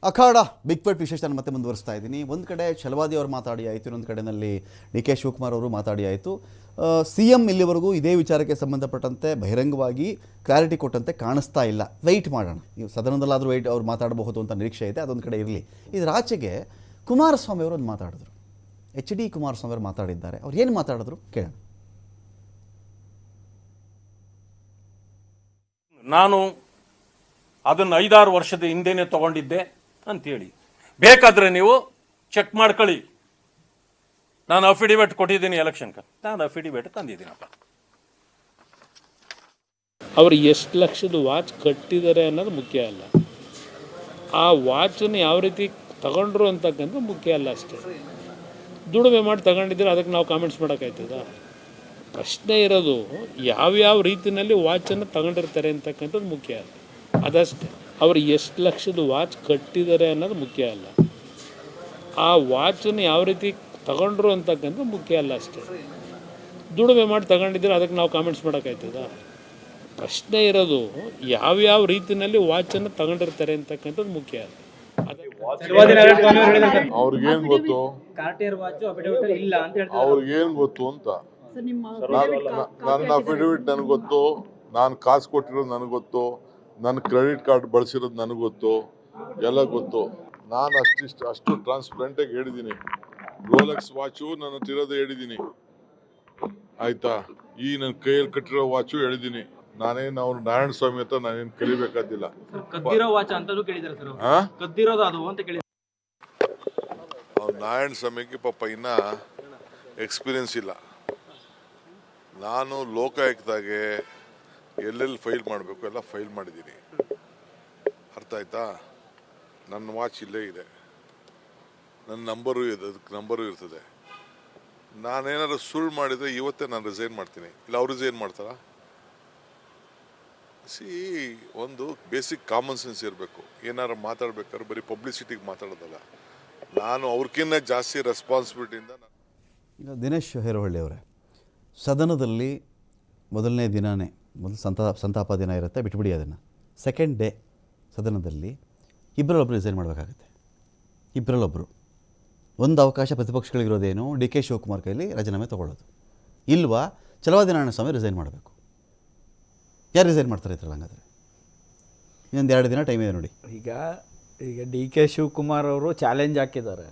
ಅಖಾಡ big fight ವಿಶೇಷ ನಾನು ಮತ್ತೆ ಮುಂದುವರಿಸ್ತಾ ಇದ್ದೀನಿ. ಒಂದು ಕಡೆ ಛಲವಾದಿ ಅವರು ಮಾತಾಡಿ ಆಯಿತು, ಇನ್ನೊಂದು ಕಡೆಯಲ್ಲಿ ಡಿ ಕೆ ಶಿವಕುಮಾರ್ ಅವರು ಮಾತಾಡಿ ಆಯಿತು. ಸಿ ಎಂ ಇಲ್ಲಿವರೆಗೂ ಇದೇ ವಿಚಾರಕ್ಕೆ ಸಂಬಂಧಪಟ್ಟಂತೆ ಬಹಿರಂಗವಾಗಿ ಕ್ಲಾರಿಟಿ ಕೊಟ್ಟಂತೆ ಕಾಣಿಸ್ತಾ ಇಲ್ಲ. ವೆಯ್ಟ್ ಮಾಡೋಣ, ನೀವು ಸದನದಲ್ಲಾದರೂ ವೆಯ್ಟ್ ಅವ್ರು ಮಾತಾಡಬಹುದು ಅಂತ ನಿರೀಕ್ಷೆ ಇದೆ. ಅದೊಂದು ಕಡೆ ಇರಲಿ. ಇದರ ಆಚೆಗೆ ಕುಮಾರಸ್ವಾಮಿ ಅವರು ಒಂದು ಮಾತಾಡಿದ್ರು, ಎಚ್ ಡಿ ಕುಮಾರಸ್ವಾಮಿ ಅವರು ಮಾತಾಡಿದ್ದಾರೆ. ಅವ್ರು ಏನು ಮಾತಾಡಿದ್ರು ಕೇಳೋಣ. ನಾನು ಅದನ್ನು 5-6 ವರ್ಷದ ಹಿಂದೆನೇ ತಗೊಂಡಿದ್ದೆ ಅಂತೇಳಿ ಬೇಕಾದರೆ ನೀವು ಚೆಕ್ ಮಾಡ್ಕೊಳ್ಳಿ. ನಾನು ಅಫಿಡಿವಿಟ್ ಕೊಟ್ಟಿದ್ದೀನಿ ಎಲೆಕ್ಷನ್ಗೆ, ನಾನು ಅಫಿಡಿವಿಟ್ ತಂದಿದ್ದೀನಪ್ಪ. ಅವರು ಎಷ್ಟು ಲಕ್ಷದ ವಾಚ್ ಕಟ್ಟಿದ್ದಾರೆ ಅನ್ನೋದು ಮುಖ್ಯ ಅಲ್ಲ, ಆ ವಾಚನ್ನು ಯಾವ ರೀತಿ ತಗೊಂಡ್ರು ಅಂತಕ್ಕಂಥ ಮುಖ್ಯ ಅಲ್ಲ ಅಷ್ಟೇ. ದುಡಿಮೆ ಮಾಡಿ ತಗೊಂಡಿದ್ರೆ ಅದಕ್ಕೆ ನಾವು ಕಾಮೆಂಟ್ಸ್ ಮಾಡೋಕ್ಕಾಯ್ತದ? ಪ್ರಶ್ನೆ ಇರೋದು ಯಾವ್ಯಾವ ರೀತಿಯಲ್ಲಿ ವಾಚನ್ನು ತಗೊಂಡಿರ್ತಾರೆ ಅಂತಕ್ಕಂಥದ್ದು ಮುಖ್ಯ ಅಲ್ಲ, ಅದಷ್ಟೇ. ಅವರು ಎಷ್ಟು ಲಕ್ಷದ ವಾಚ್ ಕಟ್ಟಿದ್ದಾರೆ ಅನ್ನೋದು ಮುಖ್ಯ ಅಲ್ಲ, ಆ ವಾಚನ್ನು ಯಾವ ರೀತಿ ತಗೊಂಡ್ರು ಅಂತಕ್ಕಂಥ ಮುಖ್ಯ ಅಲ್ಲ ಅಷ್ಟೇ. ದುಡಿಮೆ ಮಾಡಿ ತಗೊಂಡಿದ್ರೆ ಅದಕ್ಕೆ ನಾವು ಕಾಮೆಂಟ್ಸ್ ಮಾಡೋಕ್ಕಾಯ್ತದ? ಪ್ರಶ್ನೆ ಇರೋದು ಯಾವ್ಯಾವ ರೀತಿಯಲ್ಲಿ ವಾಚನ್ನು ತಗೊಂಡಿರ್ತಾರೆ ಅಂತಕ್ಕಂಥದ್ದು ಮುಖ್ಯ ಅಲ್ಲ. ಅವ್ರಿಗೇನು ಗೊತ್ತು, ಅವ್ರಿಗೇನು ಗೊತ್ತು ಅಂತ. ನನ್ನ ಅಫಿಡವಿಟ್ ನನಗೆ ಗೊತ್ತು, ನಾನು ಕಾಸು ಕೊಟ್ಟಿರೋದು ನನಗೆ ಗೊತ್ತು, ನನ್ನ ಕ್ರೆಡಿಟ್ ಕಾರ್ಡ್ ಬಳಸಿರೋದು ನನಗೆ ಗೊತ್ತು, ಎಲ್ಲ ಗೊತ್ತು. ನಾನು ಅಷ್ಟು ಟ್ರಾನ್ಸ್ಪರೆಂಟಾಗಿ ಹೇಳಿದ್ದೀನಿ. ರೋಲೆಕ್ಸ್ ವಾಚು ನನ್ನ ಹತ್ತಿರೋದು ಹೇಳಿದ್ದೀನಿ, ಆಯ್ತಾ? ಈ ನನ್ನ ಕೈಯಲ್ಲಿ ಕಟ್ಟಿರೋ ವಾಚು ಹೇಳಿದ್ದೀನಿ. ನಾನೇನು ಅವ್ರು ನಾರಾಯಣ ಸ್ವಾಮಿ ಅಂತ ನಾನೇನು ಕಲಿಬೇಕಾದಿಲ್ಲ. ಅವ್ರು ನಾರಾಯಣ ಸ್ವಾಮಿಗೆ ಪಾಪ ಇನ್ನ ಎಕ್ಸ್ಪೀರಿಯನ್ಸ್ ಇಲ್ಲ. ನಾನು ಲೋಕಾಯುಕ್ತಾಗೆ ಎಲ್ಲೆಲ್ಲಿ ಫೈಲ್ ಮಾಡಬೇಕು ಎಲ್ಲ ಫೈಲ್ ಮಾಡಿದ್ದೀನಿ, ಅರ್ಥ ಆಯ್ತಾ? ನನ್ನ ವಾಚ್ ಇಲ್ಲೇ ಇದೆ, ನನ್ನ ನಂಬರು ಇದೆ, ಅದಕ್ಕೆ ನಂಬರು ಇರ್ತದೆ. ನಾನೇನಾದ್ರು ಸುಳ್ಳು ಮಾಡಿದರೆ ಇವತ್ತೇ ನಾನು ರಿಸೈನ್ ಮಾಡ್ತೀನಿ, ಇಲ್ಲ ಅವ್ರು ರಿಸೈನ್ ಮಾಡ್ತಾರಾ? ಒಂದು ಬೇಸಿಕ್ ಕಾಮನ್ ಸೆನ್ಸ್ ಇರಬೇಕು. ಏನಾರು ಮಾತಾಡ್ಬೇಕಾದ್ರೆ ಬರೀ ಪಬ್ಲಿಸಿಟಿಗೆ ಮಾತಾಡೋದಲ್ಲ. ನಾನು ಅವ್ರಿಗಿನ್ನ ಜಾಸ್ತಿ ರೆಸ್ಪಾನ್ಸಿಬಿಲಿಟಿಯಿಂದ. ಈಗ ದಿನೇಶ್ ಹೇರೋಹಳ್ಳಿ ಅವರೇ, ಸದನದಲ್ಲಿ ಮೊದಲನೇ ದಿನವೇ ಸಂತಾಪ ದಿನ ಇರುತ್ತೆ, ಬಿಟ್ಬಿಡಿ ಅದನ್ನು. ಸೆಕೆಂಡ್ ಡೇ ಸದನದಲ್ಲಿ ಇಬ್ಬರಲ್ಲೊಬ್ಬರು ರಿಸೈನ್ ಮಾಡಬೇಕಾಗತ್ತೆ. ಇಬ್ಬರಲ್ಲೊಬ್ಬರು ಒಂದು ಅವಕಾಶ ಪ್ರತಿಪಕ್ಷಗಳಿಗಿರೋದೇನು, ಡಿ ಕೆ ಶಿವಕುಮಾರ್ ಕೈಲಿ ರಾಜೀನಾಮೆ ತೊಗೊಳ್ಳೋದು, ಇಲ್ವಾ ಛಲವಾದಿ ನಾರಾಯಣ ಸ್ವಾಮಿ ರಿಸೈನ್ ಮಾಡಬೇಕು. ಯಾರು ರಿಸೈನ್ ಮಾಡ್ತಾರೆ ಇದ್ರಲ್ಲಿ? ಹಂಗಾದರೆ ಇನ್ನೊಂದು 2 ದಿನ ಟೈಮ್ ಇದೆ ನೋಡಿ. ಈಗ ಡಿ ಕೆ ಶಿವಕುಮಾರ್ ಅವರು ಚಾಲೆಂಜ್ ಹಾಕಿದ್ದಾರೆ,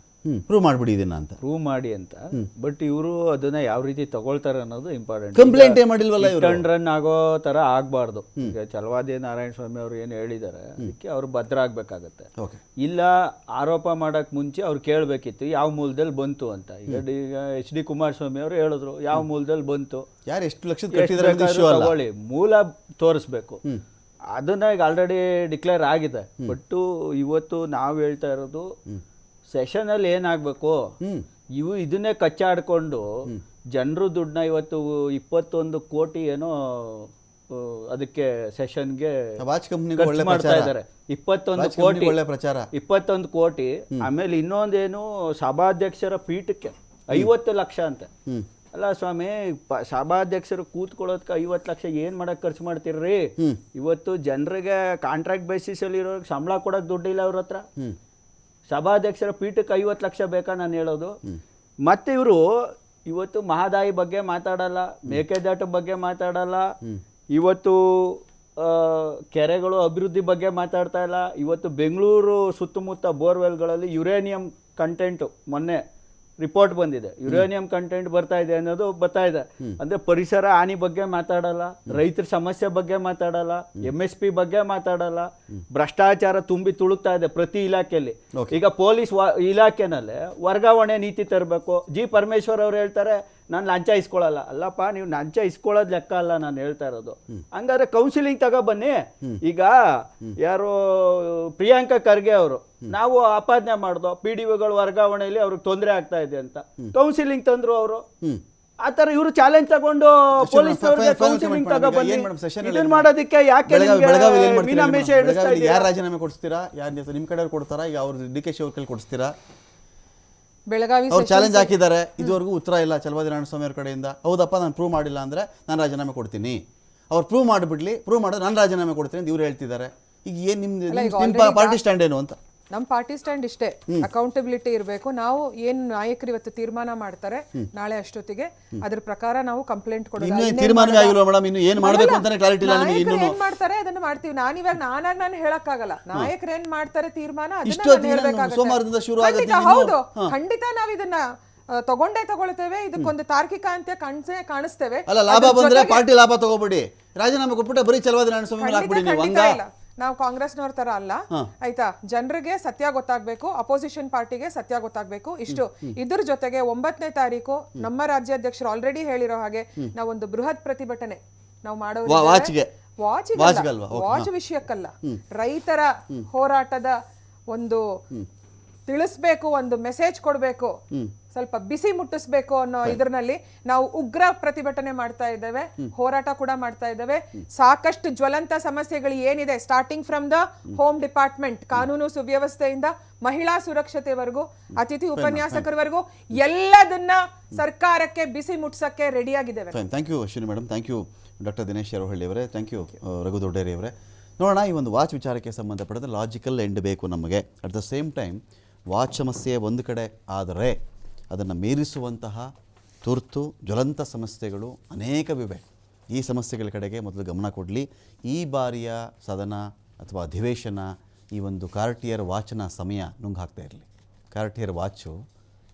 ಪ್ರೂವ್ ಮಾಡಿಬಿಡಿ ಇದನ್ನು ಅಂತ, ಪ್ರೂವ್ ಮಾಡಿ ಅಂತ. ಬಟ್ ಇವರು ಅದನ್ನ ಯಾವ ರೀತಿ ತಗೊಳ್ತಾರೆ ಅನ್ನೋದು ಇಂಪಾರ್ಟೆಂಟ್. ಕಂಪ್ಲೇಂಟ್ ಮಾಡಿಲ್ವಲ್ಲ ಇವರು, ರನ್ ಆಗೋ ಥರ ಆಗಬಾರ್ದು. ಈಗ ಛಲವಾದಿ ನಾರಾಯಣ ಸ್ವಾಮಿ ಅವರು ಏನು ಹೇಳಿದ್ದಾರೆ ಅದಕ್ಕೆ ಅವರು ಭದ್ರ ಆಗಬೇಕಾಗತ್ತೆ. ಇಲ್ಲ ಆರೋಪ ಮಾಡೋಕ್ಕೆ ಮುಂಚೆ ಅವ್ರು ಕೇಳಬೇಕಿತ್ತು ಯಾವ ಮೂಲದಲ್ಲಿ ಬಂತು ಅಂತ. ಈಗ ಎಚ್ ಡಿ ಕುಮಾರಸ್ವಾಮಿ ಅವರು ಹೇಳಿದ್ರು ಯಾವ ಮೂಲದಲ್ಲಿ ಬಂತು, ಯಾರು ಎಷ್ಟು ಲಕ್ಷ ತಗೊಳ್ಳಿ, ಮೂಲ ತೋರಿಸ್ಬೇಕು. ಅದನ್ನ ಈಗ ಆಲ್ರೆಡಿ ಡಿಕ್ಲೇರ್ ಆಗಿದೆ. ಬಟ್ ಇವತ್ತು ನಾವು ಹೇಳ್ತಾ ಇರೋದು ಸೆಷನಲ್ಲಿ ಏನಾಗಬೇಕು, ಇದನ್ನೇ ಕಚ್ಚಾಡ್ಕೊಂಡು ಜನರು ದುಡ್ಡನ್ನ ಇವತ್ತು 21 ಕೋಟಿ ಏನೋ ಅದಕ್ಕೆ ಸೆಷನ್ಗೆ ಮಾಡ್ತಾ ಇದ್ದಾರೆ. 21 ಕೋಟಿ. ಆಮೇಲೆ ಇನ್ನೊಂದೇನು, ಸಭಾಧ್ಯಕ್ಷರ ಪೀಠಕ್ಕೆ 50 ಲಕ್ಷ ಅಂತೆ. ಅಲ್ಲ ಸ್ವಾಮಿ, ಸಭಾಧ್ಯಕ್ಷರು ಕೂತ್ಕೊಳ್ಳೋದಕ್ಕೆ 50 ಲಕ್ಷ ಏನು ಮಾಡಕ್ಕೆ ಖರ್ಚು ಮಾಡ್ತೀರ್ರಿ? ಇವತ್ತು ಜನರಿಗೆ ಕಾಂಟ್ರಾಕ್ಟ್ ಬೇಸಿಸ್ ಅಲ್ಲಿ ಇರೋರಿಗೆ ಸಂಬಳ ಕೊಡೋಕೆ ದುಡ್ಡಿಲ್ಲ ಅವ್ರ ಹತ್ರ. ಸಭಾಧ್ಯಕ್ಷರ ಪೀಠಕ್ಕೆ 50 ಲಕ್ಷ ಬೇಕಾ ನಾನು ಹೇಳೋದು? ಮತ್ತೆ ಇವರು ಇವತ್ತು ಮಹದಾಯಿ ಬಗ್ಗೆ ಮಾತಾಡಲ್ಲ, ಮೇಕೆದಾಟು ಬಗ್ಗೆ ಮಾತಾಡಲ್ಲ, ಇವತ್ತು ಕೆರೆಗಳು ಅಭಿವೃದ್ಧಿ ಬಗ್ಗೆ ಮಾತಾಡ್ತಾ ಇಲ್ಲ. ಇವತ್ತು ಬೆಂಗಳೂರು ಸುತ್ತಮುತ್ತ ಬೋರ್ವೆಲ್ಗಳಲ್ಲಿ ಯುರೇನಿಯಂ ಕಂಟೆಂಟು ಮೊನ್ನೆ ರಿಪೋರ್ಟ್ ಬಂದಿದೆ, ಯುರೇನಿಯಂ ಕಂಟೆಂಟ್ ಬರ್ತಾ ಇದೆ ಅನ್ನೋದು ಬರ್ತಾ ಇದೆ. ಅಂದ್ರೆ ಪರಿಸರ ಹಾನಿ ಬಗ್ಗೆ ಮಾತಾಡಲ್ಲ, ರೈತರ ಸಮಸ್ಯೆ ಬಗ್ಗೆ ಮಾತಾಡಲ್ಲ, MSP ಬಗ್ಗೆ ಮಾತಾಡಲ್ಲ. ಭ್ರಷ್ಟಾಚಾರ ತುಂಬಿ ತುಳುಕ್ತಾ ಇದೆ ಪ್ರತಿ ಇಲಾಖೆಯಲ್ಲಿ. ಈಗ ಪೊಲೀಸ್ ಇಲಾಖೆನಲ್ಲೇ ವರ್ಗಾವಣೆ ನೀತಿ ತರಬೇಕು. ಜಿ ಪರಮೇಶ್ವರ್ ಅವ್ರು ಹೇಳ್ತಾರೆ ನಾನು ಲಂಚ ಇಸ್ಕೊಳ್ಳಲ್ಲ. ಅಲ್ಲಪ್ಪ, ನೀವು ಲಂಚ ಇಸ್ಕೊಳ್ಳೋದು ಲೆಕ್ಕ ಅಲ್ಲ ನಾನು ಹೇಳ್ತಾ ಇರೋದು. ಹಂಗಾದ್ರೆ ಕೌನ್ಸಿಲಿಂಗ್ ತಗೊಬನ್ನಿ. ಈಗ ಯಾರು ಪ್ರಿಯಾಂಕಾ ಖರ್ಗೆ ಅವರು, ನಾವು ಆಪಾದನೆ ಮಾಡ್ದೋ PDOಗಳು ವರ್ಗಾವಣೆಯಲ್ಲಿ ಅವ್ರಿಗೆ ತೊಂದರೆ ಆಗ್ತಾ ಇದೆ ಅಂತ, ಕೌನ್ಸಿಲಿಂಗ್ ತಂದ್ರು ಅವರು. ಆತರ ಇವರು ಚಾಲೆಂಜ್ ತಗೊಂಡು ಪೊಲೀಸ್ ಕೌನ್ಸಿಲಿಂಗ್ ತಗೊಬನ್ನಿ. ಇದನ್ನ ಮಾಡೋದಕ್ಕೆ ಯಾಕೆ ಮೀನಾಮೇಷ ಯಾರು ರಾಜೀನಾಮೆ ಕೊಡಿಸ್ತೀರಾ? ಯಾರು ನಿಮ್ಮ ಕಡೆ ಕೊಡ್ತಾರಾ? ಈಗ ಅವ್ರು ಡಿ ಕೆ ಶಿ ಅವ್ರ ಕೈಲಿ ಕೊಡಿಸ್ತೀರಾ? ಬೆಳಗಾವಿ ಅವ್ರು ಚಾಲೆಂಜ್ ಹಾಕಿದ್ದಾರೆ, ಇದುವರೆಗೂ ಉತ್ತರ ಇಲ್ಲ ಛಲವಾದಿ ನಾರಾಯಣ ಸ್ವಾಮಿ ಅವ್ರ ಕಡೆಯಿಂದ. ಹೌದಪ್ಪ, ನಾನು ಪ್ರೂವ್ ಮಾಡಿಲ್ಲ ಅಂದರೆ ನಾನು ರಾಜೀನಾಮೆ ಕೊಡ್ತೀನಿ. ಅವ್ರು ಪ್ರೂವ್ ಮಾಡಿಬಿಡ್ಲಿ, ಪ್ರೂವ್ ಮಾಡೋದು ನಾನು ರಾಜೀನಾಮೆ ಕೊಡ್ತೀನಿ ಅಂತ ಇವ್ರು ಹೇಳ್ತಿದ್ದಾರೆ. ಈಗ ಏನು ನಿಮ್ಮ ಪಾರ್ಟಿ ಸ್ಟ್ಯಾಂಡ್ ಏನು ಅಂತ? ನಮ್ಮ ಪಾರ್ಟಿ ಸ್ಟ್ಯಾಂಡ್ ಇಷ್ಟೇ, ಅಕೌಂಟಬಿಲಿಟಿ ಇರಬೇಕು. ನಾವು ಏನು ನಾಯಕರು ಇವತ್ತು ತೀರ್ಮಾನ ಮಾಡ್ತಾರೆ ನಾಳೆ ಅಷ್ಟೊತ್ತಿಗೆ ಅದ್ರ ಪ್ರಕಾರ ನಾವು ಕಂಪ್ಲೇಂಟ್ ಕೊಡೋದು. ಇನ್ನೂ ಏನು ತೀರ್ಮಾನವೇ ಆಗಿಲ್ವಾ ಮೇಡಮ್? ಇನ್ನು ಏನು ಮಾಡಬೇಕು ಅಂತಾನೆ ಕ್ಲಾರಿಟಿ ಇಲ್ಲ ನಿಮಗೆ ನಾಯಕರು ಇನ್ನೂ. ಏನ್ ಮಾಡ್ತಾರೆ ಅದನ್ನ ಮಾಡ್ತೀವಿ. ನಾನಿವಾಗ ನಾನು ಹೇಳಕ್ಕಾಗಲ್ಲ. ನಾಯಕರು ಏನ್ ಮಾಡ್ತಾರೆ ತೀರ್ಮಾನ ಅದನ್ನ ಇಷ್ಟೊತ್ತಿಗೆ ನಾನು ಹೇಳ್ಬೇಕಾಗತ್ತೆ. ಸೋಮವಾರದಿಂದ ಶುರು ಆಗುತ್ತೆ ಖಂಡಿತ ಇನ್ನು. ಹೌದು, ಖಂಡಿತ ನಾವು ಇದನ್ನ ತಗೊಳ್ತೇವೆ. ಇದಕ್ಕೊಂದು ತಾರ್ಕಿಕ ಅಂತ್ಯ ಕಾಣಿಸ್ತೇವೆ. ಅಲ್ಲ, ಲಾಭ ಬಂದ್ರೆ ಪಾರ್ಟಿ ಲಾಭ ತಗೋಬೇಡಿ, ರಾಜೀನಾಮೆ ಕೊಟ್ಬಿಟ್ಟು ಬರೀ ಚಲವಾದಿ ನಾರಾಯಣಸ್ವಾಮಿ ಮೇಲೆ ಹಾಕ್ಬಿಡಿ ನೀವು. ಖಂಡಿತ ಹಂಗ ಇಲ್ಲ. ನಾವು ಕಾಂಗ್ರೆಸ್ನವ್ರ ತರ ಅಲ್ಲ, ಆಯ್ತಾ? ಜನರಿಗೆ ಸತ್ಯ ಗೊತ್ತಾಗ್ಬೇಕು, ಅಪೋಸಿಷನ್ ಪಾರ್ಟಿಗೆ ಸತ್ಯ ಗೊತ್ತಾಗ್ಬೇಕು. ಇಷ್ಟು ಇದ್ರ ಜೊತೆಗೆ 9ನೇ ತಾರೀಕು ನಮ್ಮ ರಾಜ್ಯಾಧ್ಯಕ್ಷರು ಆಲ್ರೆಡಿ ಹೇಳಿರೋ ಹಾಗೆ ನಾವೊಂದು ಬೃಹತ್ ಪ್ರತಿಭಟನೆ ನಾವು ವಾಚ್ಗೆ ವಾಚ್ ವಿಷಯಕ್ಕಲ್ಲ, ರೈತರ ಹೋರಾಟದ ಒಂದು ತಿಳಿಸ್ಬೇಕು, ಒಂದು ಮೆಸೇಜ್ ಕೊಡ್ಬೇಕು, ಸ್ವಲ್ಪ ಬಿಸಿ ಮುಟ್ಟಿಸ್ಬೇಕು ಅನ್ನೋ ಇದರಲ್ಲಿ ನಾವು ಉಗ್ರ ಪ್ರತಿಭಟನೆ ಮಾಡ್ತಾ ಇದ್ದೇವೆ, ಹೋರಾಟ ಕೂಡ ಮಾಡ್ತಾ ಇದ್ದೇವೆ. ಸಾಕಷ್ಟು ಜ್ವಲಂತ ಸಮಸ್ಯೆಗಳು ಏನಿದೆ, starting from the home department, ಕಾನೂನು ಸುವ್ಯವಸ್ಥೆಯಿಂದ ಮಹಿಳಾ ಸುರಕ್ಷತೆವರೆಗೂ, ಅತಿಥಿ ಉಪನ್ಯಾಸಕರವರೆಗೂ ಎಲ್ಲದನ್ನ ಸರ್ಕಾರಕ್ಕೆ ಬಿಸಿ ಮುಟ್ಸಕ್ಕೆ ರೆಡಿಯಾಗಿದ್ದೇವೆ. Thank you Ashwini madam, thank you doctor Dinesh Sheravalli ಅವರೇ, ಥ್ಯಾಂಕ್ ಯು ರಘು ದೊಡ್ಡೇರಿ ಅವರೇ. ನೋಡೋಣ, ಈ ಒಂದು ವಾಚ್ ವಿಚಾರಕ್ಕೆ ಸಂಬಂಧಪಟ್ಟಂತೆ ಲಾಜಿಕಲ್ ಎಂಡ್ ಬೇಕು ನಮಗೆ. At the same time watch ಸಮಸ್ಯೆ ಒಂದು ಕಡೆ ಆದರೆ ಅದನ್ನು ಮೀರಿಸುವಂತಹ ತುರ್ತು ಜ್ವಲಂತ ಸಮಸ್ಯೆಗಳು ಅನೇಕವಿವೆ. ಈ ಸಮಸ್ಯೆಗಳ ಕಡೆಗೆ ಮೊದಲು ಗಮನ ಕೊಡಲಿ. ಈ ಬಾರಿಯ ಸದನ ಅಥವಾ ಅಧಿವೇಶನ ಈ ಒಂದು ಕಾರ್ಟಿಯರ್ ವಾಚ್ನ ಸಮಯ ನುಂಗು ಹಾಕ್ತಾ ಇರಲಿ. ಕಾರ್ಟಿಯರ್ ವಾಚು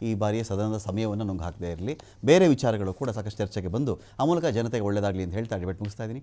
ಈ ಬಾರಿಯ ಸದನದ ಸಮಯವನ್ನು ನುಂಗು ಹಾಕದೇ ಇರಲಿ. ಬೇರೆ ವಿಚಾರಗಳು ಕೂಡ ಸಾಕಷ್ಟು ಚರ್ಚೆಗೆ ಬಂದು ಆ ಮೂಲಕ ಜನತೆಗೆ ಒಳ್ಳೆಯದಾಗಲಿ ಅಂತ ಹೇಳ್ತಾ ಡಿಬೇಟ್ ಮುಗಿಸ್ತಾ ಇದ್ದೀನಿ.